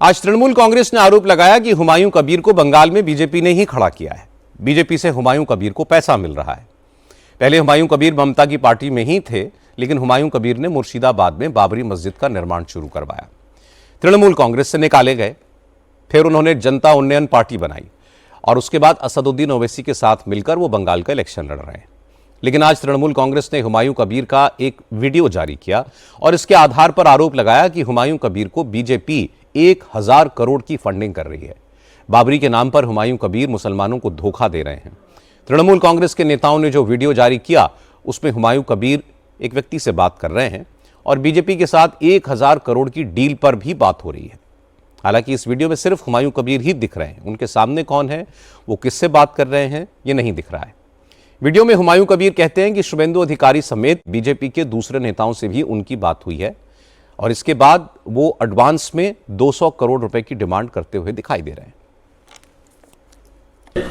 आज तृणमूल कांग्रेस ने आरोप लगाया कि हुमायूं कबीर को बंगाल में बीजेपी ने ही खड़ा किया है। बीजेपी से हुमायूं कबीर को पैसा मिल रहा है। पहले हुमायूं कबीर ममता की पार्टी में ही थे, लेकिन हुमायूं कबीर ने मुर्शिदाबाद में बाबरी मस्जिद का निर्माण शुरू करवाया। तृणमूल कांग्रेस से निकाले गए, फिर उन्होंने जनता उन्नयन पार्टी बनाई और उसके बाद असदुद्दीन ओवैसी के साथ मिलकर वो बंगाल का इलेक्शन लड़ रहे हैं। लेकिन आज तृणमूल कांग्रेस ने हुमायूं कबीर का एक वीडियो जारी किया और इसके आधार पर आरोप लगाया कि हुमायूं कबीर को बीजेपी 1000 करोड़ की फंडिंग कर रही है। बाबरी के नाम पर हुमायूं कबीर मुसलमानों को धोखा दे रहे हैं। तृणमूल कांग्रेस के नेताओं ने जो वीडियो जारी किया उसमें हुमायूं कबीर एक व्यक्ति से बात कर रहे हैं और बीजेपी के साथ 1000 करोड़ की डील पर भी बात हो रही है। हालांकि इस वीडियो में सिर्फ हुमायूं कबीर ही दिख रहे हैं, उनके सामने कौन है, वो किससे बात कर रहे हैं, ये नहीं दिख रहा है। वीडियो में हुमायूं कबीर कहते हैं कि शुभेंदु अधिकारी समेत बीजेपी के दूसरे नेताओं से भी उनकी बात हुई है और इसके बाद वो एडवांस में 200 करोड़ रुपए की डिमांड करते हुए दिखाई दे रहे हैं।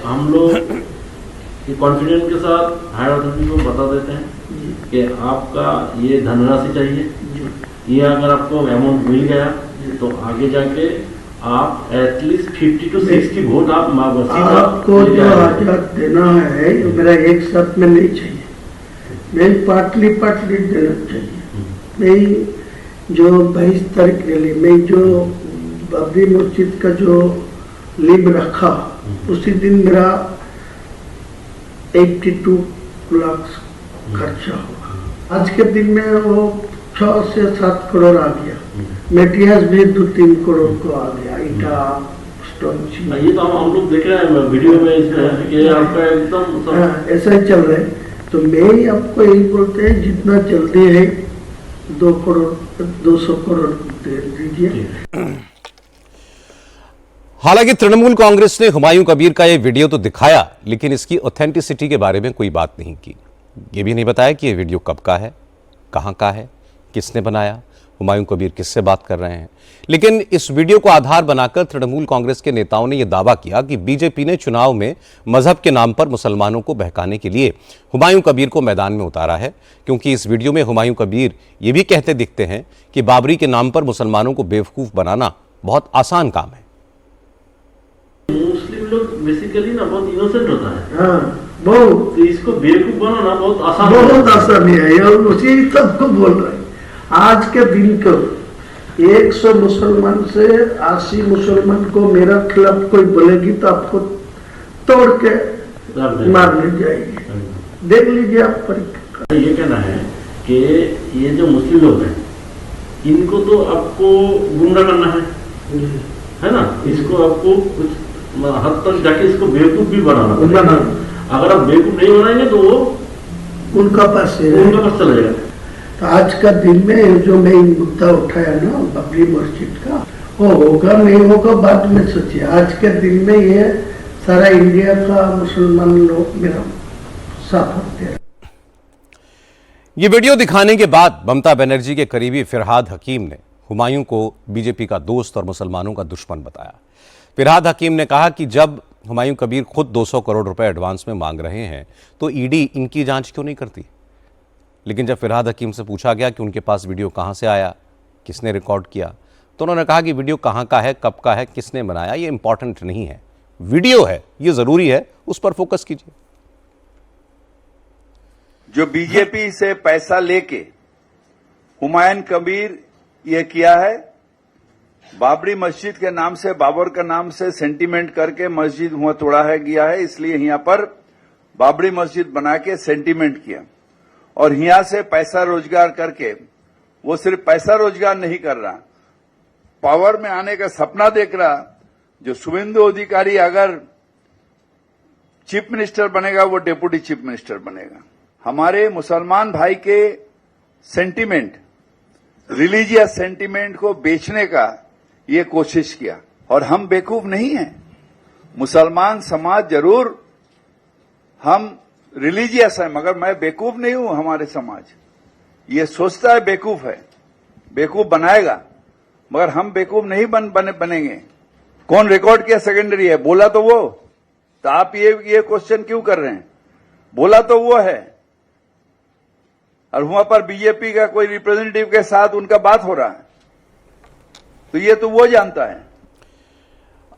हम लोग कॉन्फिडेंस के साथ हायर अथॉरिटी को बता देते हैं कि आपका ये धनराशि चाहिए, ये अगर आपको अमाउंट मिल गया तो आगे जाके आप एटलीस्ट 50 to 60 वोट आप आपको जो आजाद देना है मेरा एक साथ में नहीं चाहिए, मैं पार्टली देना चाहिए। मैं जो 22 तारीख के लिए मैं जो बाबरी मस्जिद का जो लीब रखा उसी दिन मेरा 82 लाख खर्चा हुआ। आज के दिन में वो 6 से 7 करोड़ आ गया। मेटेरियल्स भी 2-3 करोड़ को आ गया। ईटा स्टोन ये तो हम लोग देख रहे हैं वीडियो में इसमें कि आपका एकदम ऐसा ही चल रहा है। तो मैं आपको यही बोलते हैं जितना जल्दी है 200 करोड़ दे दीजिए। हालांकि तृणमूल कांग्रेस ने हुमायूं कबीर का यह वीडियो तो दिखाया, लेकिन इसकी ऑथेंटिसिटी के बारे में कोई बात नहीं की। यह भी नहीं बताया कि यह वीडियो कब का है, कहां का है, किसने बनाया, हुमायूं कबीर किससे बात कर रहे हैं। लेकिन इस वीडियो को आधार बनाकर तृणमूल कांग्रेस के नेताओं ने यह दावा किया कि बीजेपी ने चुनाव में मजहब के नाम पर मुसलमानों को बहकाने के लिए हुमायूं कबीर को मैदान में उतारा है, क्योंकि इस वीडियो में हुमायूं कबीर ये भी कहते दिखते हैं कि बाबरी के नाम पर मुसलमानों को बेवकूफ बनाना बहुत आसान काम है। मुस्लिम लोग बेसिकली ना बहुत इनोसेंट होता है। हाँ, बहुत। तो इसको बेवकूफ बनाना बहुत आसान है और उसी सबको बोल रहे हैं। आज के दिन को 100 मुसलमान से 80 मुसलमान को मेरा खिलाफ कोई बोलेगी तो आपको तोड़ के मारने जाएगी। देख लीजिए आप परीक्षा। ये कहना है कि ये जो मुस्लिम लोग हैं इनको तो आपको गुमराह करना है ना, इसको आपको कुछ हद तक जाके इसको बेवकूफ भी बनाना। अगर आप बेवकूफ नहीं बनाएंगे तो वो उनका पास चला जाएगा। तो आज का दिन में जो मैं मुद्दा उठाया ना बाबरी मस्जिद का, वो होगा नहीं होगा बाद में सोचिए। आज के दिन में ये सारा इंडिया का मुसलमान लोग मेरा साथ होते हैं। ये वीडियो दिखाने के बाद ममता बनर्जी के करीबी फिरहाद हकीम ने हुमायूं को बीजेपी का दोस्त और मुसलमानों का दुश्मन बताया। फिरहाद हकीम ने कहा कि जब हुमायूं कबीर खुद 200 करोड़ रुपए एडवांस में मांग रहे हैं तो ईडी इनकी जांच क्यों नहीं करती। लेकिन जब फिरहाद हकीम से पूछा गया कि उनके पास वीडियो कहां से आया, किसने रिकॉर्ड किया, तो उन्होंने कहा कि वीडियो कहां का है, कब का है, किसने बनाया, ये इंपॉर्टेंट नहीं है, वीडियो है, ये जरूरी है, उस पर फोकस कीजिए। जो बीजेपी से पैसा लेके हुमायूं कबीर ये किया है, बाबरी मस्जिद के नाम से, बाबर का नाम से सेंटीमेंट करके मस्जिद हुआ तोड़ा है गया है, इसलिए यहां पर बाबरी मस्जिद बना के सेंटीमेंट किया और यहां से पैसा रोजगार करके वो सिर्फ पैसा रोजगार नहीं कर रहा, पावर में आने का सपना देख रहा। जो शुभेंदु अधिकारी अगर चीफ मिनिस्टर बनेगा वो डेप्यूटी चीफ मिनिस्टर बनेगा। हमारे मुसलमान भाई के सेंटीमेंट, रिलीजियस सेंटीमेंट को बेचने का ये कोशिश किया और हम बेवकूफ नहीं हैं। मुसलमान समाज जरूर हम रिलीजियस है, मगर मैं बेवकूफ नहीं हूं। हमारे समाज ये सोचता है बेवकूफ है, बेवकूफ बनाएगा, मगर हम बेवकूफ नहीं बनेंगे। कौन रिकॉर्ड किया सेकेंडरी है, बोला तो वो, तो आप ये क्वेश्चन क्यों कर रहे हैं। बोला तो वो है और वहां पर बीजेपी का कोई रिप्रेजेंटेटिव के साथ उनका बात हो रहा है, तो ये तो वो जानता है।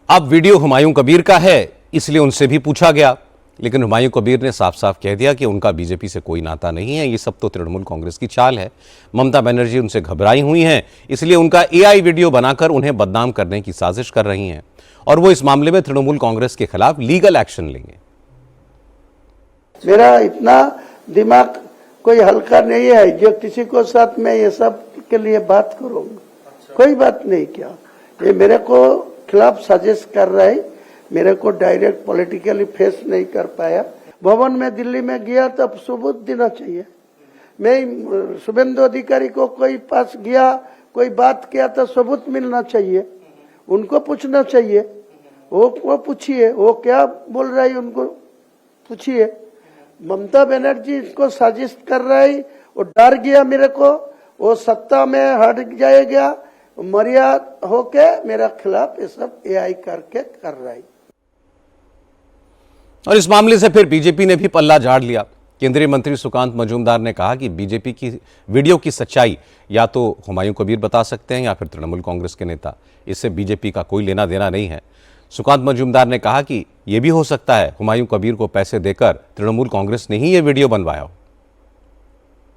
अब वीडियो हुमायूं कबीर का है, इसलिए उनसे भी पूछा गया, लेकिन हुमायूं कबीर ने साफ साफ कह दिया कि उनका बीजेपी से कोई नाता नहीं है, ये सब तो तृणमूल कांग्रेस की चाल है। ममता बनर्जी उनसे घबराई हुई हैं, इसलिए उनका एआई वीडियो बनाकर उन्हें बदनाम करने की साजिश कर रही हैं और वो इस मामले में तृणमूल कांग्रेस के खिलाफ लीगल एक्शन लेंगे। मेरा इतना दिमाग कोई हल्का नहीं है जो किसी को साथ में ये सब के लिए बात करूंगा। कोई बात नहीं किया, ये मेरे को खिलाफ साजिश कर रहा है, मेरे को डायरेक्ट पॉलिटिकली फेस नहीं कर पाया। भवन में दिल्ली में गया तो सबूत देना चाहिए। मैं शुभेंदु अधिकारी को कोई पास गया, कोई बात किया तो सबूत मिलना चाहिए, उनको पूछना चाहिए। वो पूछिए, वो क्या बोल रहा है उनको पूछिए। ममता बनर्जी इसको साजिश कर रहा है, वो डर गया मेरे को, वो सत्ता में हट जाएगा, मर्यादा होके मेरा खिलाफ ये सब एआई करके कर रहा है। और इस मामले से फिर बीजेपी ने भी पल्ला झाड़ लिया। केंद्रीय मंत्री सुकांत मजूमदार ने कहा कि बीजेपी की वीडियो की सच्चाई या तो हुमायूं कबीर बता सकते हैं या फिर तृणमूल कांग्रेस के नेता, इससे बीजेपी का कोई लेना देना नहीं है। सुकांत मजूमदार ने कहा कि यह भी हो सकता है हुमायूं कबीर को पैसे देकर तृणमूल कांग्रेस ने ही यह वीडियो बनवाया हो।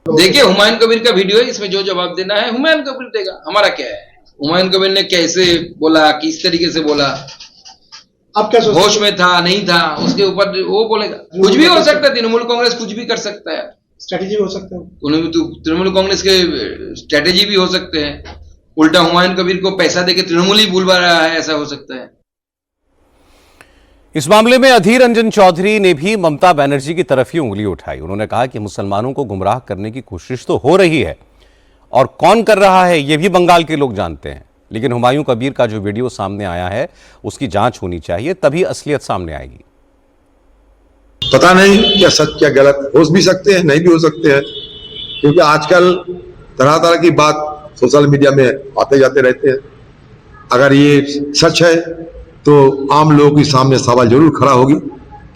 देखिए, हुमायूं कबीर का वीडियो है, इसमें जो जवाब देना है हुमायूं कबीर देगा, हमारा क्या है। हुमायूं कबीर ने कैसे बोला, किस तरीके से बोला, आप क्या सोचते होश में था नहीं था, उसके ऊपर वो बोलेगा। कुछ भी हो सकता है, तृणमूल कांग्रेस कुछ भी कर सकता है, स्ट्रेटेजी हो सकता है। तृणमूल कांग्रेस के स्ट्रेटेजी भी हो सकते हैं। उल्टा हुमायूं कबीर को पैसा देके तृणमूल ही बुलवा रहा है, ऐसा हो सकता है। इस मामले में अधीर रंजन चौधरी ने भी ममता बनर्जी की तरफ ही उंगली उठाई। उन्होंने कहा कि मुसलमानों को गुमराह करने की कोशिश तो हो रही है और कौन कर रहा है यह भी बंगाल के लोग जानते हैं, लेकिन हुमायूं कबीर का जो वीडियो सामने आया है उसकी जांच होनी चाहिए, तभी असलियत सामने आएगी। पता नहीं क्या सच क्या गलत, हो भी सकते हैं नहीं भी हो सकते हैं, क्योंकि आजकल तरह तरह की बात सोशल मीडिया में आते जाते रहते हैं। अगर ये सच है तो आम लोगों के सामने सवाल जरूर खड़ा होगी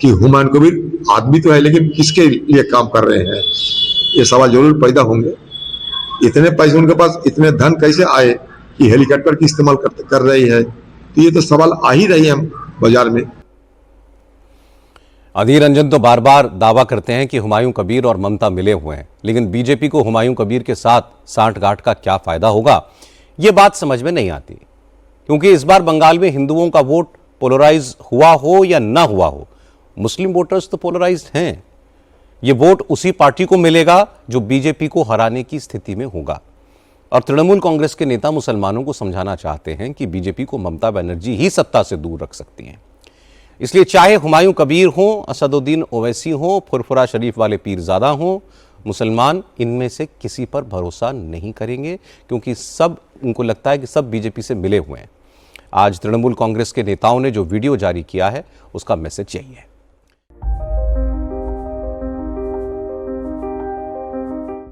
कि हुमायूं कबीर आदमी तो है लेकिन किसके लिए काम कर रहे हैं, ये सवाल जरूर पैदा होंगे। इतने पैसे उनके पास, इतने धन कैसे आए कि हेलीकॉप्टर की इस्तेमाल कर रही है, तो ये तो सवाल आ ही रही है बाजार में। अधीर रंजन तो बार बार दावा करते हैं कि हुमायूं कबीर और ममता मिले हुए हैं, लेकिन बीजेपी को हुमायूं कबीर के साथ सांठगांठ का क्या फायदा होगा, यह बात समझ में नहीं आती। क्योंकि इस बार बंगाल में हिंदुओं का वोट पोलराइज हुआ हो या ना हुआ हो, मुस्लिम वोटर्स तो पोलराइज्ड हैं। यह वोट उसी पार्टी को मिलेगा जो बीजेपी को हराने की स्थिति में होगा। और तृणमूल कांग्रेस के नेता मुसलमानों को समझाना चाहते हैं कि बीजेपी को ममता बनर्जी ही सत्ता से दूर रख सकती हैं। इसलिए चाहे हुमायूं कबीर हो, असदुद्दीन ओवैसी हो, फुरफुरा शरीफ वाले पीरजादा हो, मुसलमान इनमें से किसी पर भरोसा नहीं करेंगे, क्योंकि सब उनको लगता है कि सब बीजेपी से मिले हुए हैं। आज तृणमूल कांग्रेस के नेताओं ने जो वीडियो जारी किया है उसका मैसेज यही है।